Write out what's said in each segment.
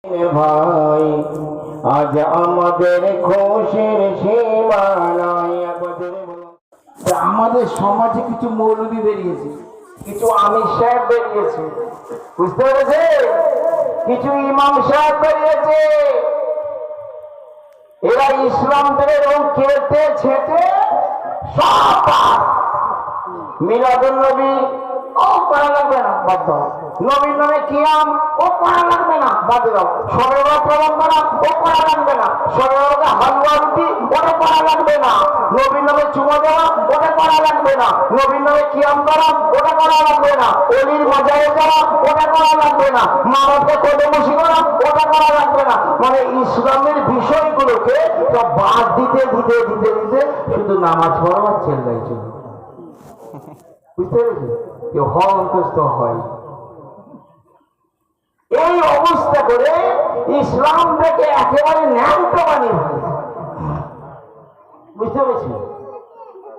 ভাই আজ আমাদের খুশির সীমা নাই। আমাদের সমাজে কিছু মৌলবি বেরিয়েছে, কিছু আমির সাহেব বেরিয়েছে, বুঝতে পেরেছে? কিছু ইমাম সাহেব বেরিয়েছে। এরা ইসলাম থেকে এবং কেটে ছেটে সব মিলাদুন নবী ও করা লাগবে না, বাদ দাও। নবীর নামে কিয়াম ও করা লাগবে না, বাদ দাও। সরবরাহ প্রমাণ করা ও করা লাগবে না। সরবরাহ হালুয়া রুটি ওটা করা লাগবে না। নবীর নামে চুমা দেওয়া ওটা করা লাগবে না। নবীর নামে কিয়াম করা ওটা করা লাগবে না। অলির মাজারে যাওয়া ওটা করা লাগবে না। মা বাপকে কদমসি করা ওটা করা লাগবে না। মানে ইসলামের বিষয়গুলোকে সব বাদ দিতে দিতে দিতে দিতে শুধু নামাজ পড়া চেল্লাই চলে, বুঝতে পেরেছি? অন্তস্থ হয়। এই অবস্থা করে ইসলাম থেকে একেবারে ন্যাংটো বানিয়ে ফেলেছে, বুঝতে পেরেছি?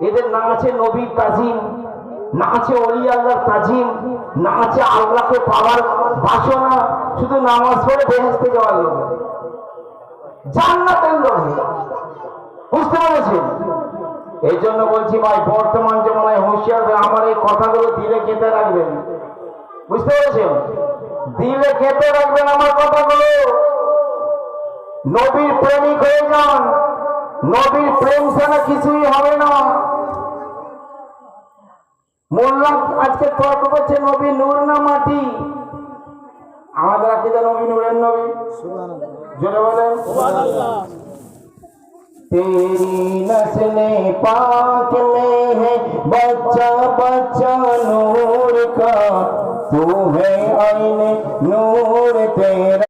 এদের না আছে নবীর তাজিম, না আছে অলি আল্লাহর তাজিম, না আছে আল্লাহকে পাওয়ার বাসনা, শুধু নামাজ পড়ে বেহেশতে যাওয়ার লোক, জান্নাতের লোক, বুঝতে পেরেছেন? এই জন্য বলছি ভাই, বর্তমান জমানায় হুঁশিয়ার, আমার এই কথাগুলো দিলে খেতে রাখবেন, বুঝতে পেরেছেন? দিলে খেতে রাখবেন আমার কথাগুলো। নবীর প্রেমিক হয়ে যান, নবীর প্রেম ছাড়া কিছুই হবে না। মোল্লা আজকে তর্ক করছে নবী নূর না মাটি। আমাদের আকিদা নবী নূরের নবী, জোরে বলেন সুবহানাল্লাহ। तेरी नस्ले पाक में है बच्चा बच्चा नूर का, तू है आईने नूर तेरा